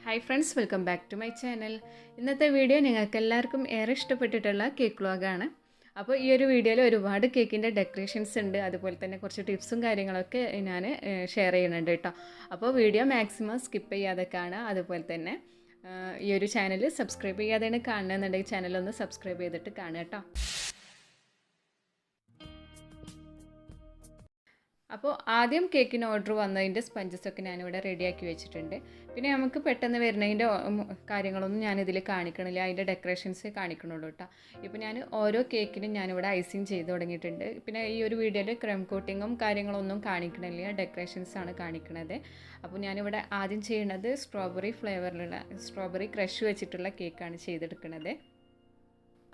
Hi friends, welcome back to my channel. ഇന്നത്തെ video നിങ്ങൾക്ക് എല്ലാവർക്കും ഏറെ ഇഷ്ടപ്പെട്ടിട്ടുള്ള കേക്ക് വ്ലോഗാണ്. അപ്പോൾ ഈ ഒരു വീഡിയോയിൽ ഒരുപാട് കേക്കിൻ്റെ ഡെക്കറേഷൻസ് ഉണ്ട്, അതുപോലെ തന്നെ കുറച്ച് ടിപ്സും കാര്യങ്ങളൊക്കെ ഞാൻ ഷെയർ ചെയ്യുന്നുണ്ട് കേട്ടോ. അപ്പോൾ വീഡിയോ മാക്സിമം സ്കിപ്പ് ചെയ്യാതെ കാണുക. അതുപോലെ തന്നെ ഈ ഒരു ചാനൽ സബ്സ്ക്രൈബ് ചെയ്യാതെയാണ് കാണുന്നതെന്നുണ്ടെങ്കിൽ ചാനലൊന്ന് സബ്സ്ക്രൈബ് ചെയ്തിട്ട് കാണുക കേട്ടോ. അപ്പോൾ ആദ്യം കേക്കിന് ഓർഡർ വന്നതിൻ്റെ സ്പഞ്ചസൊക്കെ ഞാനിവിടെ റെഡിയാക്കി വെച്ചിട്ടുണ്ട്. പിന്നെ നമുക്ക് പെട്ടെന്ന് വരുന്നതിൻ്റെ കാര്യങ്ങളൊന്നും ഞാനിതിൽ കാണിക്കണില്ല, അതിൻ്റെ ഡെക്കറേഷൻസ് കാണിക്കണുള്ളൂ കേട്ടോ. ഇപ്പോൾ ഞാൻ ഓരോ കേക്കിനും ഞാനിവിടെ ഐസിങ് ചെയ്ത് തുടങ്ങിയിട്ടുണ്ട്. പിന്നെ ഈ ഒരു വീഡിയോയിൽ ക്രീം കോട്ടിങ്ങും കാര്യങ്ങളൊന്നും കാണിക്കണില്ല, ഡെക്കറേഷൻസാണ് കാണിക്കുന്നത്. അപ്പോൾ ഞാനിവിടെ ആദ്യം ചെയ്യുന്നത് സ്ട്രോബെറി ഫ്ലേവറിലുള്ള സ്ട്രോബെറി ക്രഷ് വെച്ചിട്ടുള്ള കേക്കാണ് ചെയ്തെടുക്കുന്നത്.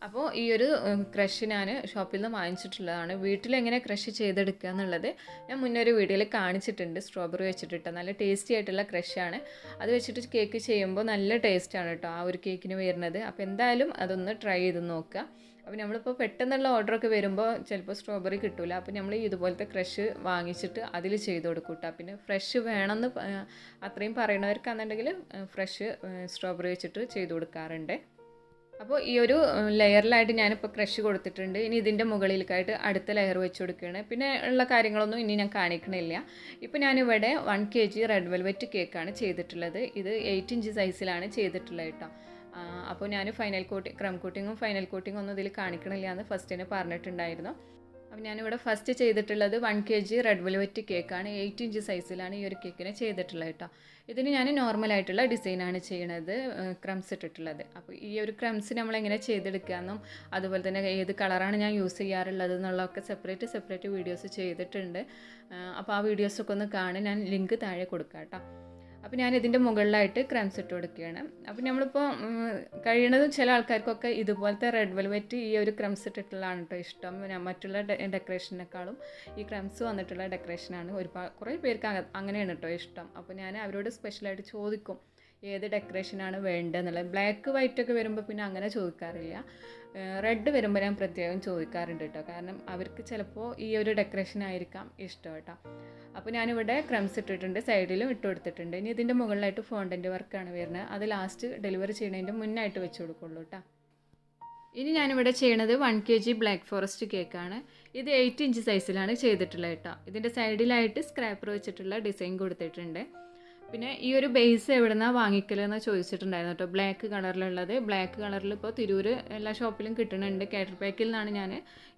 അപ്പോൾ ഈ ഒരു ക്രഷ് ഞാൻ ഷോപ്പിൽ നിന്ന് വാങ്ങിച്ചിട്ടുള്ളതാണ്. വീട്ടിലെങ്ങനെ ക്രഷ് ചെയ്തെടുക്കുക എന്നുള്ളത് ഞാൻ മുന്നേ ഒരു വീഡിയോയിൽ കാണിച്ചിട്ടുണ്ട്. സ്ട്രോബെറി വെച്ചിട്ട് നല്ല ടേസ്റ്റി ആയിട്ടുള്ള ക്രഷാണ്. അത് വെച്ചിട്ട് കേക്ക് ചെയ്യുമ്പോൾ നല്ല ടേസ്റ്റാണ് കേട്ടോ ആ ഒരു കേക്കിന് വരുന്നത്. അപ്പോൾ എന്തായാലും അതൊന്ന് ട്രൈ ചെയ്ത് നോക്കുക. അപ്പോൾ നമ്മളിപ്പോൾ പെട്ടെന്നുള്ള ഓർഡറൊക്കെ വരുമ്പോൾ ചിലപ്പോൾ സ്ട്രോബെറി കിട്ടില്ല. അപ്പോൾ നമ്മൾ ഇതുപോലത്തെ ക്രഷ് വാങ്ങിച്ചിട്ട് അതിൽ ചെയ്ത് കൊടുക്കും കേട്ടോ. പിന്നെ ഫ്രഷ് വേണമെന്ന് അത്രയും പറയുന്നവർക്കാണെന്നുണ്ടെങ്കിൽ ഫ്രഷ് സ്ട്രോബെറി വെച്ചിട്ട് ചെയ്ത് കൊടുക്കാറുണ്ട്. അപ്പോൾ ഈ ഒരു ലെയറിലായിട്ട് ഞാനിപ്പോൾ ക്രഷ് കൊടുത്തിട്ടുണ്ട്. ഇനി ഇതിൻ്റെ മുകളിലേക്കായിട്ട് അടുത്ത ലെയർ വെച്ച് കൊടുക്കുകയാണ്. പിന്നെ ഉള്ള കാര്യങ്ങളൊന്നും ഇനി ഞാൻ കാണിക്കണില്ല. ഇപ്പോൾ ഞാനിവിടെ 1 kg റെഡ് വെൽവെറ്റ് കേക്കാണ് ചെയ്തിട്ടുള്ളത്. ഇത് 8 ഇഞ്ച് സൈസിലാണ് ചെയ്തിട്ടുള്ളത് കേട്ടോ. അപ്പോൾ ഞാൻ ക്രം കോട്ടിങ്ങും ഫൈനൽ കോട്ടിങ്ങും ഒന്നും ഇതിൽ കാണിക്കണില്ല എന്ന് ഫസ്റ്റ് തന്നെ പറഞ്ഞിട്ടുണ്ടായിരുന്നു. അപ്പോൾ ഞാനിവിടെ ഫസ്റ്റ് ചെയ്തിട്ടുള്ളത് 1 kg റെഡ് വെൽവെറ്റ് കേക്കാണ്. 8 ഇഞ്ച് സൈസിലാണ് ഈ ഒരു കേക്കിനെ ചെയ്തിട്ടുള്ളത് കേട്ടോ. ഇതിന് ഞാൻ നോർമലായിട്ടുള്ള ഡിസൈനാണ് ചെയ്യണത്, ക്രംസ് ഇട്ടിട്ടുള്ളത്. അപ്പോൾ ഈ ഒരു ക്രംസ് നമ്മളെങ്ങനെ ചെയ്തെടുക്കാമെന്നും അതുപോലെ തന്നെ ഏത് കളറാണ് ഞാൻ യൂസ് ചെയ്യാറുള്ളത് എന്നുള്ളതൊക്കെ സെപ്പറേറ്റ് വീഡിയോസ് ചെയ്തിട്ടുണ്ട്. അപ്പോൾ ആ വീഡിയോസൊക്കെ ഒന്ന് കാണാൻ ഞാൻ ലിങ്ക് താഴെ കൊടുക്കാം കേട്ടോ. അപ്പോൾ ഞാൻ ഇതിൻ്റെ മുകളിലായിട്ട് ക്രംസ് ഇട്ട് കൊടുക്കുകയാണ്. അപ്പോൾ നമ്മളിപ്പോൾ കഴിയണതും ചില ആൾക്കാർക്കൊക്കെ ഇതുപോലത്തെ റെഡ് വെൽവെറ്റ് ഈ ഒരു ക്രംസ് ഇട്ടിട്ടുള്ളതാണ് കേട്ടോ ഇഷ്ടം. മറ്റുള്ള ഡെക്കറേഷനേക്കാളും ഈ ക്രംസ് വന്നിട്ടുള്ള ഡെക്കറേഷനാണ് കുറേ പേർക്ക് അങ്ങനെയാണ് കേട്ടോ ഇഷ്ടം. അപ്പോൾ ഞാൻ അവരോട് സ്പെഷ്യലായിട്ട് ചോദിക്കും ഏത് ഡെക്കറേഷനാണ് വേണ്ടതെന്നുള്ളത്. ബ്ലാക്ക് വൈറ്റ് ഒക്കെ വരുമ്പോൾ പിന്നെ അങ്ങനെ ചോദിക്കാറില്ല. റെഡ് വരുമ്പോൾ ഞാൻ പ്രത്യേകം ചോദിക്കാറുണ്ട് കേട്ടോ. കാരണം അവർക്ക് ചിലപ്പോൾ ഈ ഒരു ഡെക്കറേഷൻ ആയിരിക്കാം ഇഷ്ടം കേട്ടോ. അപ്പോൾ ഞാനിവിടെ ക്രംസ് ഇട്ടിട്ടുണ്ട്, സൈഡിലും ഇട്ട് കൊടുത്തിട്ടുണ്ട്. ഇനി ഇതിൻ്റെ മുകളിലായിട്ട് ഫോണ്ടൻ്റ് വർക്കാണ് വരുന്നത്. അത് ലാസ്റ്റ് ഡെലിവറി ചെയ്യുന്നതിൻ്റെ മുന്നായിട്ട് വെച്ച് കൊടുക്കുള്ളൂ കേട്ടോ. ഇനി ഞാനിവിടെ ചെയ്യണത് 1 kg ബ്ലാക്ക് ഫോറസ്റ്റ് കേക്കാണ്. ഇത് 8 ഇഞ്ച് സൈസിലാണ് ചെയ്തിട്ടുള്ളത് കേട്ടോ. ഇതിൻ്റെ സൈഡിലായിട്ട് സ്ക്രാപ്പർ വെച്ചിട്ടുള്ള ഡിസൈൻ കൊടുത്തിട്ടുണ്ട്. പിന്നെ ഈ ഒരു ബേസ് എവിടെ നിന്നാണ് വാങ്ങിക്കലെന്ന് ചോദിച്ചിട്ടുണ്ടായിരുന്നു കേട്ടോ. ബ്ലാക്ക് കളറിലുള്ളത്, ബ്ലാക്ക് കളറിൽ ഇപ്പോൾ തിരൂർ എല്ലാ ഷോപ്പിലും കിട്ടുന്നുണ്ട്. കാറ്റർ പാക്കിൽ നിന്നാണ് ഞാൻ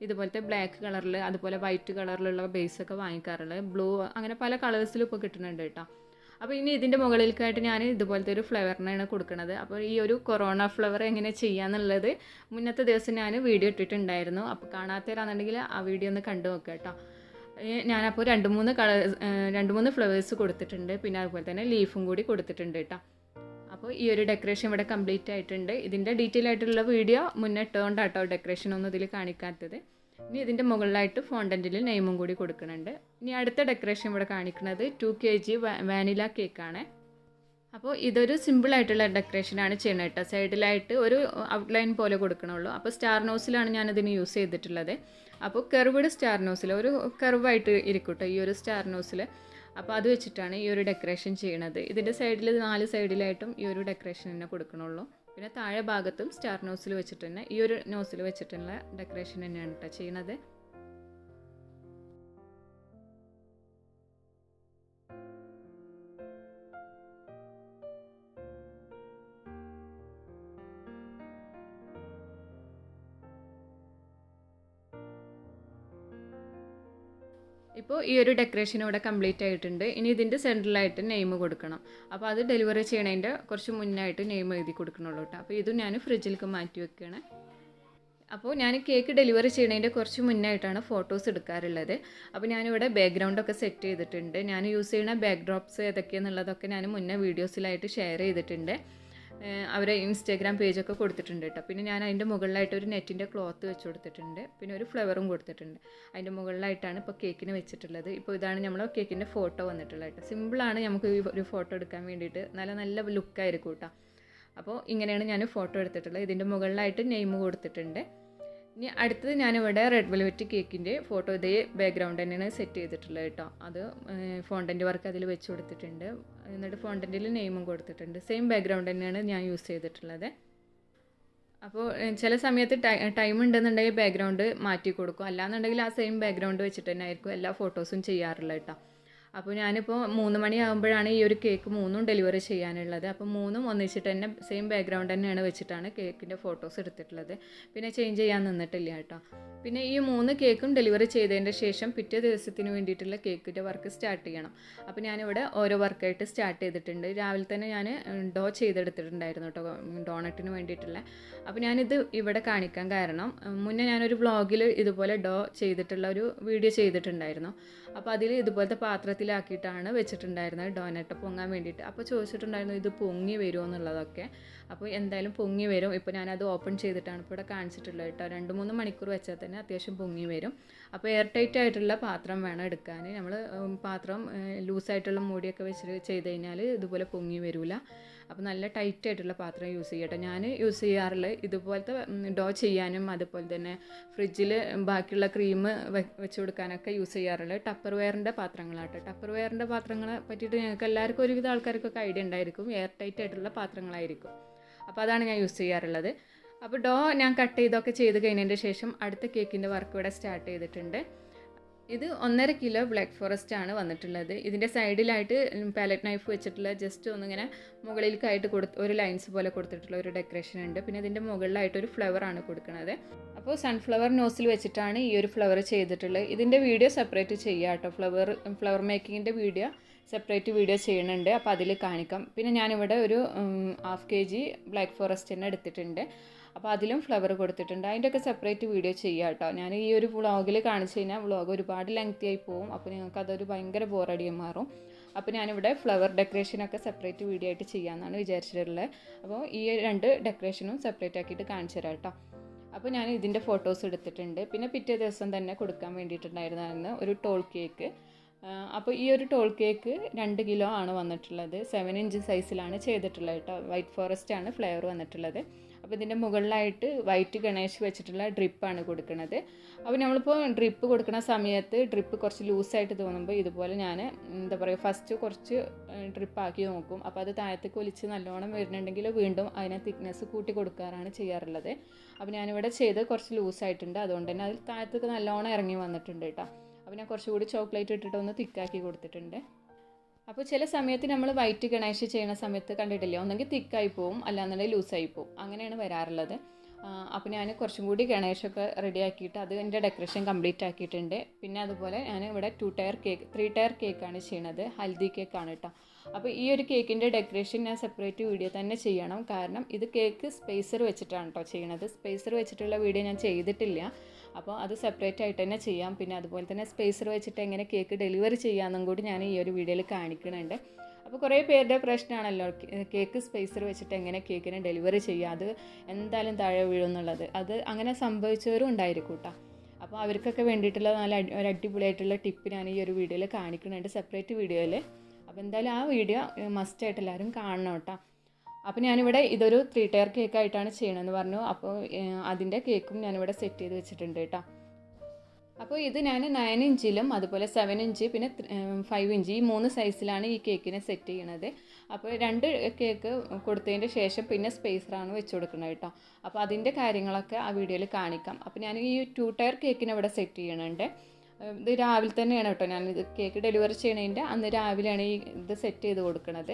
ഇതുപോലത്തെ ബ്ലാക്ക് കളറിൽ അതുപോലെ വൈറ്റ് കളറിലുള്ള ബേസൊക്കെ വാങ്ങിക്കാറുള്ളത്. ബ്ലൂ അങ്ങനെ പല കളേഴ്സിലും ഇപ്പോൾ കിട്ടുന്നുണ്ട് കേട്ടോ. അപ്പോൾ ഇനി ഇതിൻ്റെ മുകളിലേക്കായിട്ട് ഞാൻ ഇതുപോലത്തെ ഒരു ഫ്ലേവറിനാണ് കൊടുക്കുന്നത്. അപ്പോൾ ഈ ഒരു കൊറോണ ഫ്ലവർ എങ്ങനെ ചെയ്യാന്നുള്ളത് മുന്നത്തെ ദിവസം ഞാൻ വീഡിയോ ഇട്ടിട്ടുണ്ടായിരുന്നു. അപ്പോൾ കാണാത്തവരാണെന്നുണ്ടെങ്കിൽ ആ വീഡിയോ ഒന്ന് കണ്ടു നോക്കുക കേട്ടോ. ഞാനപ്പോൾ 2-3 ഫ്ലവേഴ്സ് കൊടുത്തിട്ടുണ്ട്. പിന്നെ അതുപോലെ തന്നെ ലീഫും കൂടി കൊടുത്തിട്ടുണ്ട് കേട്ടോ. അപ്പോൾ ഈ ഒരു ഡെക്കറേഷൻ ഇവിടെ കംപ്ലീറ്റ് ആയിട്ടുണ്ട്. ഇതിൻ്റെ ഡീറ്റെയിൽ ആയിട്ടുള്ള വീഡിയോ മുന്നേ ഇട്ടുകൊണ്ടാണ് കേട്ടോ ഡെക്കറേഷൻ ഒന്നും ഇതിൽ കാണിക്കാത്തത്. ഇനി ഇതിൻ്റെ മുകളിലായിട്ട് ഫോണ്ടൻറ്റിൽ നെയിമും കൂടി കൊടുക്കുന്നുണ്ട്. ഇനി അടുത്ത ഡെക്കറേഷൻ ഇവിടെ കാണിക്കുന്നത് 2 kg വാനില കേക്കാണ്. അപ്പോൾ ഇതൊരു സിമ്പിളായിട്ടുള്ള ഡെക്കറേഷനാണ് ചെയ്യുന്നത് കേട്ടോ. സൈഡിലായിട്ട് ഒരു ഔട്ട്ലൈൻ പോലെ കൊടുക്കണുള്ളൂ. അപ്പോൾ സ്റ്റാർ നോസിലാണ് ഞാനതിന് യൂസ് ചെയ്തിട്ടുള്ളത്. അപ്പോൾ കർവ്ഡ് സ്റ്റാർ നോസിൽ ഒരു കർവായിട്ട് ഇരിക്കും കേട്ടോ ഈ ഒരു സ്റ്റാർ നോസിൽ. അപ്പോൾ അത് വെച്ചിട്ടാണ് ഈ ഒരു ഡെക്കറേഷൻ ചെയ്യണത്. ഇതിൻ്റെ സൈഡിൽ 4 സൈഡിലായിട്ടും ഈ ഒരു ഡെക്കറേഷൻ തന്നെ കൊടുക്കണുള്ളൂ. പിന്നെ താഴെ ഭാഗത്തും സ്റ്റാർ നോസിൽ വെച്ചിട്ട് തന്നെ ഈ ഒരു നോസിൽ വെച്ചിട്ടുള്ള ഡെക്കറേഷൻ തന്നെയാണ് കേട്ടോ ചെയ്യണത്. ഇപ്പോൾ ഈ ഒരു ഡെക്കറേഷൻ ഇവിടെ കംപ്ലീറ്റ് ആയിട്ടുണ്ട്. ഇനി ഇതിൻ്റെ സെൻറ്ററിലായിട്ട് നെയിം കൊടുക്കണം. അപ്പോൾ അത് ഡെലിവറി ചെയ്യണതിൻ്റെ കുറച്ച് മുന്നായിട്ട് നെയിം എഴുതി കൊടുക്കണുള്ളൂ കേട്ടോ. അപ്പോൾ ഇതും ഞാൻ ഫ്രിഡ്ജിലേക്ക് മാറ്റി വെക്കുകയാണ്. അപ്പോൾ ഞാൻ കേക്ക് ഡെലിവറി ചെയ്യണതിൻ്റെ കുറച്ച് മുന്നായിട്ടാണ് ഫോട്ടോസ് എടുക്കാറുള്ളത്. അപ്പോൾ ഞാനിവിടെ ബാക്ക്ഗ്രൗണ്ടൊക്കെ സെറ്റ് ചെയ്തിട്ടുണ്ട്. ഞാൻ യൂസ് ചെയ്യുന്ന ബാക്ക് ഡ്രോപ്സ് ഏതൊക്കെയാണെന്നുള്ളതൊക്കെ ഞാൻ മുന്നേ വീഡിയോസിലായിട്ട് ഷെയർ ചെയ്തിട്ടുണ്ട്. അവരെ ഇൻസ്റ്റാഗ്രാം പേജൊക്കെ കൊടുത്തിട്ടുണ്ട് കേട്ടോ. പിന്നെ ഞാൻ അതിൻ്റെ മുകളിലായിട്ട് ഒരു നെറ്റിൻ്റെ ക്ലോത്ത് വെച്ച് കൊടുത്തിട്ടുണ്ട്. പിന്നെ ഒരു ഫ്ലവറും കൊടുത്തിട്ടുണ്ട്. അതിൻ്റെ മുകളിലായിട്ടാണ് ഇപ്പോൾ കേക്കിന് വെച്ചിട്ടുള്ളത്. ഇപ്പോൾ ഇതാണ് നമ്മൾ കേക്കിൻ്റെ ഫോട്ടോ വന്നിട്ടുള്ളത് കേട്ടോ. സിമ്പിളാണ് നമുക്ക് ഈ ഒരു ഫോട്ടോ എടുക്കാൻ വേണ്ടിയിട്ട്. നല്ല ലുക്കായിരിക്കും കേട്ടോ. അപ്പോൾ ഇങ്ങനെയാണ് ഞാൻ ഫോട്ടോ എടുത്തിട്ടുള്ളത്. ഇതിൻ്റെ മുകളിലായിട്ട് നെയിം കൊടുത്തിട്ടുണ്ട്. ഇനി അടുത്തത് ഞാനിവിടെ റെഡ് വെൽവെറ്റ് കേക്കിൻ്റെ ഫോട്ടോ ഇതേ ബാക്ക്ഗ്രൗണ്ട് തന്നെയാണ് സെറ്റ് ചെയ്തിട്ടുള്ളത് കേട്ടോ. അത് ഫോണ്ടൻറ്റ് വർക്ക് അതിൽ വെച്ച് കൊടുത്തിട്ടുണ്ട്. എന്നിട്ട് ഫോണ്ടൻറ്റിൽ നെയിമും കൊടുത്തിട്ടുണ്ട്. സെയിം ബാക്ക്ഗ്രൗണ്ട് തന്നെയാണ് ഞാൻ യൂസ് ചെയ്തിട്ടുള്ളത്. അപ്പോൾ ചില സമയത്ത് ടൈം ഉണ്ടെന്നുണ്ടെങ്കിൽ ബാക്ക്ഗ്രൗണ്ട് മാറ്റി കൊടുക്കും. അല്ലാന്നുണ്ടെങ്കിൽ ആ സെയിം ബാക്ക്ഗ്രൗണ്ട് വെച്ചിട്ട് തന്നെ ആയിരിക്കും എല്ലാ ഫോട്ടോസും ചെയ്യാറുള്ളത് കേട്ടോ. അപ്പോൾ ഞാനിപ്പോൾ 3 മണിയാകുമ്പോഴാണ് ഈ ഒരു കേക്ക് 3ഉം ഡെലിവറി ചെയ്യാനുള്ളത്. അപ്പോൾ 3ഉം ഒന്നിച്ചിട്ട് തന്നെ സെയിം ബാക്ക്ഗ്രൗണ്ട് തന്നെയാണ് വെച്ചിട്ടാണ് കേക്കിൻ്റെ ഫോട്ടോസ് എടുത്തിട്ടുള്ളത്. പിന്നെ ചേഞ്ച് ചെയ്യാൻ നിന്നിട്ടില്ല കേട്ടോ. പിന്നെ ഈ 3 കേക്കും ഡെലിവറി ചെയ്തതിൻ്റെ ശേഷം പിറ്റേ ദിവസത്തിന് വേണ്ടിയിട്ടുള്ള കേക്കിൻ്റെ വർക്ക് സ്റ്റാർട്ട് ചെയ്യണം. അപ്പോൾ ഞാനിവിടെ ഓരോ വർക്കായിട്ട് സ്റ്റാർട്ട് ചെയ്തിട്ടുണ്ട്. രാവിലെ തന്നെ ഞാൻ ഡോ ചെയ്തെടുത്തിട്ടുണ്ടായിരുന്നു കേട്ടോ, ഡോണറ്റിന് വേണ്ടിയിട്ടുള്ള. അപ്പോൾ ഞാനിത് ഇവിടെ കാണിക്കാൻ കാരണം മുന്നേ ഞാനൊരു വ്ളോഗിൽ ഇതുപോലെ ഡോ ചെയ്തിട്ടുള്ള ഒരു വീഡിയോ ചെയ്തിട്ടുണ്ടായിരുന്നു. അപ്പോൾ അതിൽ ഇതുപോലത്തെ പാത്രത്തിലാക്കിയിട്ടാണ് വെച്ചിട്ടുണ്ടായിരുന്നത് ഡോനറ്റ് പൊങ്ങാൻ വേണ്ടിയിട്ട്. അപ്പോൾ ചോദിച്ചിട്ടുണ്ടായിരുന്നു ഇത് പൊങ്ങി വരുമോ എന്നുള്ളതൊക്കെ. അപ്പോൾ എന്തായാലും പൊങ്ങി വരും. ഇപ്പോൾ ഞാനത് ഓപ്പൺ ചെയ്തിട്ടാണ് ഇപ്പോൾ ഇവിടെ കാണിച്ചിട്ടുള്ളത് കേട്ടോ. 2-3 മണിക്കൂർ വെച്ചാൽ തന്നെ അത്യാവശ്യം പൊങ്ങി വരും. അപ്പോൾ എയർ ടൈറ്റ് ആയിട്ടുള്ള പാത്രം വേണം എടുക്കാൻ. നമ്മൾ പാത്രം ലൂസായിട്ടുള്ള മൂടിയൊക്കെ വെച്ച് ചെയ്ത് കഴിഞ്ഞാൽ ഇതുപോലെ പൊങ്ങി വരില്ല. അപ്പോൾ നല്ല ടൈറ്റ് ആയിട്ടുള്ള പാത്രം യൂസ് ചെയ്യട്ടെ. ഞാൻ യൂസ് ചെയ്യാറുള്ളത് ഇതുപോലത്തെ ഡോ ചെയ്യാനും അതുപോലെ തന്നെ ഫ്രിഡ്ജിൽ ബാക്കിയുള്ള ക്രീം വെച്ച് കൊടുക്കാനൊക്കെ യൂസ് ചെയ്യാറുള്ളത് ടപ്പർ വെയറിൻ്റെ പാത്രങ്ങളാട്ടോ. ടപ്പർ വെയറിൻ്റെ പാത്രങ്ങളെ പറ്റിയിട്ട് ഞങ്ങൾക്ക് എല്ലാവർക്കും ഒരുവിധ ആൾക്കാർക്കൊക്കെ ഐഡിയ ഉണ്ടായിരിക്കും. എയർ ടൈറ്റ് ആയിട്ടുള്ള പാത്രങ്ങളായിരിക്കും. അപ്പോൾ അതാണ് ഞാൻ യൂസ് ചെയ്യാറുള്ളത്. അപ്പോൾ ഡോ ഞാൻ കട്ട് ചെയ്തൊക്കെ ചെയ്ത് കഴിഞ്ഞതിൻ്റെ ശേഷം അടുത്ത കേക്കിൻ്റെ വർക്ക് ഇവിടെ സ്റ്റാർട്ട് ചെയ്തിട്ടുണ്ട്. ഇത് 1.5 കിലോ ബ്ലാക്ക് ഫോറസ്റ്റ് ആണ് വന്നിട്ടുള്ളത്. ഇതിൻ്റെ സൈഡിലായിട്ട് പാലറ്റ് നൈഫ് വെച്ചിട്ടുള്ള ജസ്റ്റ് ഒന്നിങ്ങനെ മുകളിലേക്കായിട്ട് ഒരു ലൈൻസ് പോലെ കൊടുത്തിട്ടുള്ള ഒരു ഡെക്കറേഷൻ ഉണ്ട്. പിന്നെ ഇതിൻ്റെ മുകളിലായിട്ട് ഒരു ഫ്ലവർ ആണ് കൊടുക്കുന്നത്. അപ്പോൾ സൺഫ്ലവർ നോസിൽ വെച്ചിട്ടാണ് ഈ ഒരു ഫ്ലവർ ചെയ്തിട്ടുള്ളത്. ഇതിൻ്റെ വീഡിയോ സെപ്പറേറ്റ് ചെയ്യാം കേട്ടോ. ഫ്ലവർ മേക്കിങ്ങിൻ്റെ വീഡിയോ സെപ്പറേറ്റ് വീഡിയോ ചെയ്യുന്നുണ്ട്. അപ്പോൾ അതിൽ കാണിക്കാം. പിന്നെ ഞാനിവിടെ ഒരു 1/2 kg ബ്ലാക്ക് ഫോറസ്റ്റ് തന്നെ എടുത്തിട്ടുണ്ട്. അപ്പോൾ അതിലും ഫ്ലവർ കൊടുത്തിട്ടുണ്ട്. അതിൻ്റെയൊക്കെ സെപ്പറേറ്റ് വീഡിയോ ചെയ്യാം കേട്ടോ. ഞാൻ ഈ ഒരു വ്ളോഗിൽ കാണിച്ചു കഴിഞ്ഞാൽ വ്ളോഗ് ഒരുപാട് ലെങ്തി ആയി പോകും. അപ്പോൾ നിങ്ങൾക്ക് അതൊരു ഭയങ്കര ബോറടിയായി മാറും. അപ്പോൾ ഞാനിവിടെ ഫ്ലവർ ഡെക്കറേഷനൊക്കെ സെപ്പറേറ്റ് വീഡിയോ ആയിട്ട് ചെയ്യാമെന്നാണ് വിചാരിച്ചിട്ടുള്ളത്. അപ്പോൾ ഈ 2 ഡെക്കറേഷനും സെപ്പറേറ്റ് ആക്കിയിട്ട് കാണിച്ചു തരാം കേട്ടോ. അപ്പോൾ ഞാൻ ഇതിൻ്റെ ഫോട്ടോസ് എടുത്തിട്ടുണ്ട്. പിന്നെ പിറ്റേ ദിവസം തന്നെ കൊടുക്കാൻ വേണ്ടിയിട്ടുണ്ടായിരുന്ന ഒരു ടോൾ കേക്ക്. അപ്പോൾ ഈ ഒരു ടോൾ കേക്ക് 2 കിലോ ആണ് വന്നിട്ടുള്ളത്. 7 ഇഞ്ച് സൈസിലാണ് ചെയ്തിട്ടുള്ളത് കേട്ടോ. വൈറ്റ് ഫോറസ്റ്റ് ആണ് ഫ്ലേവർ വന്നിട്ടുള്ളത്. അപ്പോൾ ഇതിൻ്റെ മുകളിലായിട്ട് വൈറ്റ് ഗണേഷ് വെച്ചിട്ടുള്ള ഡ്രിപ്പാണ് കൊടുക്കുന്നത്. അപ്പോൾ നമ്മളിപ്പോൾ ഡ്രിപ്പ് കൊടുക്കുന്ന സമയത്ത് ഡ്രിപ്പ് കുറച്ച് ലൂസായിട്ട് തോന്നുമ്പോൾ ഇതുപോലെ ഞാൻ എന്താ പറയുക ഫസ്റ്റ് കുറച്ച് ഡ്രിപ്പാക്കി നോക്കും. അപ്പോൾ അത് താഴത്തേക്ക് ഒലിച്ച് നല്ലോണം വരുന്നുണ്ടെങ്കിൽ വീണ്ടും അതിനെ തിക്നെസ് കൂട്ടി കൊടുക്കാറാണ് ചെയ്യാറുള്ളത്. അപ്പോൾ ഞാനിവിടെ ചെയ്ത് കുറച്ച് ലൂസായിട്ടുണ്ട്. അതുകൊണ്ട് തന്നെ അതിൽ താഴത്തേക്ക് നല്ലോണം ഇറങ്ങി വന്നിട്ടുണ്ട് കേട്ടോ. അപ്പോൾ ഞാൻ കുറച്ചുകൂടി ചോക്ലേറ്റ് ഇട്ടിട്ട് ഒന്ന് തിക്കാക്കി കൊടുത്തിട്ടുണ്ട്. അപ്പോൾ ചില സമയത്ത് നമ്മൾ വൈറ്റ് ഗണേഷ് ചെയ്യുന്ന സമയത്ത് കണ്ടിട്ടില്ല, ഒന്നെങ്കിൽ തിക്കായി പോവും അല്ലാന്നുണ്ടെങ്കിൽ ലൂസായി പോവും, അങ്ങനെയാണ് വരാറുള്ളത്. അപ്പോൾ ഞാൻ കുറച്ചും കൂടി ഗണേഷൊക്കെ റെഡി ആക്കിയിട്ട് അത് എൻ്റെ ഡെക്കറേഷൻ കംപ്ലീറ്റ് ആക്കിയിട്ടുണ്ട്. പിന്നെ അതുപോലെ ഞാൻ ഇവിടെ 3 ടയർ കേക്കാണ് ചെയ്യണത്. ഹൽദി കേക്കാണ് കേട്ടോ. അപ്പോൾ ഈ ഒരു കേക്കിൻ്റെ ഡെക്കറേഷൻ ഞാൻ സെപ്പറേറ്റ് വീഡിയോ തന്നെ ചെയ്യണം. കാരണം ഇത് കേക്ക് സ്പേസർ വെച്ചിട്ടാണ് കേട്ടോ ചെയ്യണത്. സ്പേസർ വെച്ചിട്ടുള്ള വീഡിയോ ഞാൻ ചെയ്തിട്ടില്ല. അപ്പോൾ അത് സെപ്പറേറ്റ് ആയിട്ട് തന്നെ ചെയ്യാം. പിന്നെ അതുപോലെ തന്നെ സ്പേസർ വെച്ചിട്ട് എങ്ങനെ കേക്ക് ഡെലിവറി ചെയ്യാമെന്നും കൂടി ഞാൻ ഈ ഒരു വീഡിയോയിൽ കാണിക്കുന്നുണ്ട്. അപ്പോൾ കുറേ പേരുടെ പ്രശ്നമാണല്ലോ കേക്ക് സ്പേസർ വെച്ചിട്ട് എങ്ങനെ കേക്കിനെ ഡെലിവറി ചെയ്യുക, അത് എന്തായാലും താഴെ വീഴുമെന്നുള്ളത്. അത് അങ്ങനെ സംഭവിച്ചവരും ഉണ്ടായിരിക്കും കേട്ടോ. അപ്പോൾ അവർക്കൊക്കെ വേണ്ടിയിട്ടുള്ള ഒരു അടിപൊളിയായിട്ടുള്ള ടിപ്പ് ഞാൻ ഈ ഒരു വീഡിയോയിൽ കാണിക്കുന്നുണ്ട്, സെപ്പറേറ്റ് വീഡിയോയിൽ. അപ്പോൾ എന്തായാലും ആ വീഡിയോ മസ്റ്റായിട്ട് എല്ലാവരും കാണണം കേട്ടോ. അപ്പോൾ ഞാനിവിടെ ഇതൊരു 3 ടയർ കേക്കായിട്ടാണ് ചെയ്യണമെന്ന് പറഞ്ഞു. അപ്പോൾ അതിൻ്റെ കേക്കും ഞാനിവിടെ സെറ്റ് ചെയ്ത് വെച്ചിട്ടുണ്ട് കേട്ടോ. അപ്പോൾ ഇത് ഞാൻ 9 ഇഞ്ചിലും അതുപോലെ 7 ഇഞ്ച് പിന്നെ 5 ഇഞ്ച് ഈ 3 സൈസിലാണ് ഈ കേക്കിനെ സെറ്റ് ചെയ്യണത്. അപ്പോൾ 2 കേക്ക് കൊടുത്തതിൻ്റെ ശേഷം പിന്നെ സ്പേസറാണ് വെച്ച് കൊടുക്കുന്നത് കേട്ടോ. അപ്പോൾ അതിൻ്റെ കാര്യങ്ങളൊക്കെ ആ വീഡിയോയിൽ കാണിക്കാം. അപ്പോൾ ഞാൻ ഈ 2 ടയർ കേക്കിനെ ഇവിടെ സെറ്റ് ചെയ്യണുണ്ട്. ഇത് രാവിലെ തന്നെയാണ് കേട്ടോ, ഞാനിത് കേക്ക് ഡെലിവറി ചെയ്യണതിൻ്റെ അന്ന് രാവിലെയാണ് ഇത് സെറ്റ് ചെയ്ത് കൊടുക്കുന്നത്.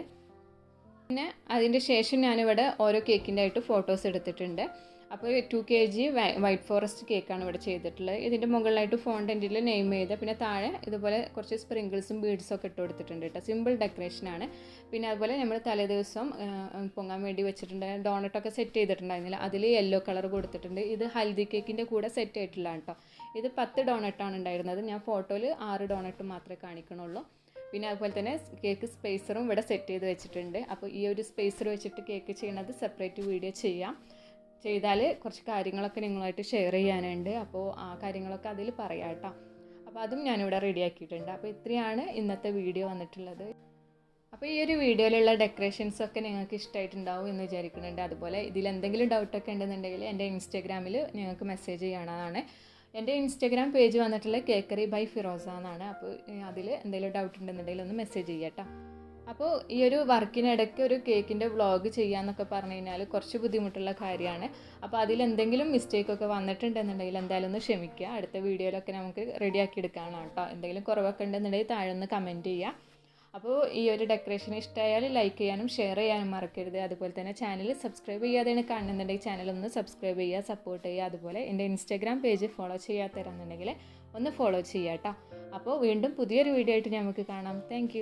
പിന്നെ അതിൻ്റെ ശേഷം ഞാനിവിടെ ഓരോ കേക്കിൻ്റെ ആയിട്ട് ഫോട്ടോസ് എടുത്തിട്ടുണ്ട്. അപ്പോൾ 2 kg വൈറ്റ് ഫോറസ്റ്റ് കേക്കാണ് ഇവിടെ ചെയ്തിട്ടുള്ളത്. ഇതിൻ്റെ മുകളിലായിട്ട് ഫോണ്ടൻറ്റിൽ നെയിം ചെയ്ത് പിന്നെ താഴെ ഇതുപോലെ കുറച്ച് സ്പ്രിങ്കിൾസും ബീഡ്സൊക്കെ ഇട്ട് കൊടുത്തിട്ടുണ്ട് കേട്ടോ. സിമ്പിൾ ഡെക്കറേഷനാണ്. പിന്നെ അതുപോലെ നമ്മൾ തലേദിവസം പൊങ്ങാൻ വേണ്ടി വെച്ചിട്ടുണ്ട് ഡോണറ്റൊക്കെ സെറ്റ് ചെയ്തിട്ടുണ്ടായിരുന്നില്ല, അതിൽ യെല്ലോ കളർ കൊടുത്തിട്ടുണ്ട്. ഇത് ഹൽദി കേക്കിൻ്റെ കൂടെ സെറ്റ് ആയിട്ടില്ല കേട്ടോ. ഇത് 10 ഡോണറ്റാണ് ഉണ്ടായിരുന്നത്. ഞാൻ ഫോട്ടോയിൽ 6 ഡോണറ്റ് മാത്രമേ കാണിക്കണുള്ളൂ. പിന്നെ അതുപോലെ തന്നെ കേക്ക് സ്പേസറും ഇവിടെ സെറ്റ് ചെയ്ത് വെച്ചിട്ടുണ്ട്. അപ്പോൾ ഈ ഒരു സ്പേസർ വെച്ചിട്ട് കേക്ക് ചെയ്യണത് സെപ്പറേറ്റ് വീഡിയോ ചെയ്താൽ കുറച്ച് കാര്യങ്ങളൊക്കെ നിങ്ങളായിട്ട് ഷെയർ ചെയ്യാനുണ്ട്. അപ്പോൾ ആ കാര്യങ്ങളൊക്കെ അതിൽ പറയാം കേട്ടോ. അപ്പോൾ അതും ഞാനിവിടെ റെഡിയാക്കിയിട്ടുണ്ട്. അപ്പോൾ ഇത്രയാണ് ഇന്നത്തെ വീഡിയോ വന്നിട്ടുള്ളത്. അപ്പോൾ ഈ ഒരു വീഡിയോയിലുള്ള ഡെക്കറേഷൻസൊക്കെ നിങ്ങൾക്ക് ഇഷ്ടമായിട്ടുണ്ടാവും എന്ന് വിചാരിക്കുന്നുണ്ട്. അതുപോലെ ഇതിലെന്തെങ്കിലും ഡൗട്ടൊക്കെ ഉണ്ടെന്നുണ്ടെങ്കിൽ എൻ്റെ ഇൻസ്റ്റാഗ്രാമിൽ നിങ്ങൾക്ക് മെസ്സേജ് ചെയ്യണതാണ്. എൻ്റെ ഇൻസ്റ്റാഗ്രാം പേജ് വന്നിട്ടുള്ള കേക്കറി ബൈ ഫിറോസ എന്നാണ്. അപ്പോൾ അതിൽ എന്തെങ്കിലും ഡൗട്ട് ഉണ്ടെന്നുണ്ടെങ്കിൽ ഒന്ന് മെസ്സേജ് ചെയ്യാം കേട്ടോ. അപ്പോൾ ഈ ഒരു വർക്കിനിടയ്ക്ക് ഒരു കേക്കിൻ്റെ വ്ളോഗ് ചെയ്യാമെന്നൊക്കെ പറഞ്ഞു കഴിഞ്ഞാൽ കുറച്ച് ബുദ്ധിമുട്ടുള്ള കാര്യമാണ്. അപ്പോൾ അതിലെന്തെങ്കിലും മിസ്റ്റേക്കൊക്കെ വന്നിട്ടുണ്ടെന്നുണ്ടെങ്കിൽ എന്തായാലും ഒന്ന് ക്ഷമിക്കുക. അടുത്ത വീഡിയോയിലൊക്കെ നമുക്ക് റെഡിയാക്കി എടുക്കാനാണ് കേട്ടോ. എന്തെങ്കിലും കുറവൊക്കെ ഉണ്ടെന്നുണ്ടെങ്കിൽ താഴെ ഒന്ന് കമൻറ്റ് ചെയ്യുക. അപ്പോൾ ഈ ഒരു ഡെക്കറേഷൻ ഇഷ്ടമായാൽ ലൈക്ക് ചെയ്യാനും ഷെയർ ചെയ്യാനും മറക്കരുത്. അതുപോലെ തന്നെ ചാനൽ സബ്സ്ക്രൈബ് ചെയ്യാതെയാണ് കാണുന്നുണ്ടെങ്കിൽ ചാനലൊന്ന് സബ്സ്ക്രൈബ് ചെയ്യുക, സപ്പോർട്ട് ചെയ്യുക. അതുപോലെ എൻ്റെ ഇൻസ്റ്റാഗ്രാം പേജ് ഫോളോ ചെയ്യാത്തരാണെന്നുണ്ടെങ്കിൽ ഒന്ന് ഫോളോ ചെയ്യാം കേട്ടോ. അപ്പോൾ വീണ്ടും പുതിയൊരു വീഡിയോ ആയിട്ട് നമുക്ക് കാണാം. താങ്ക്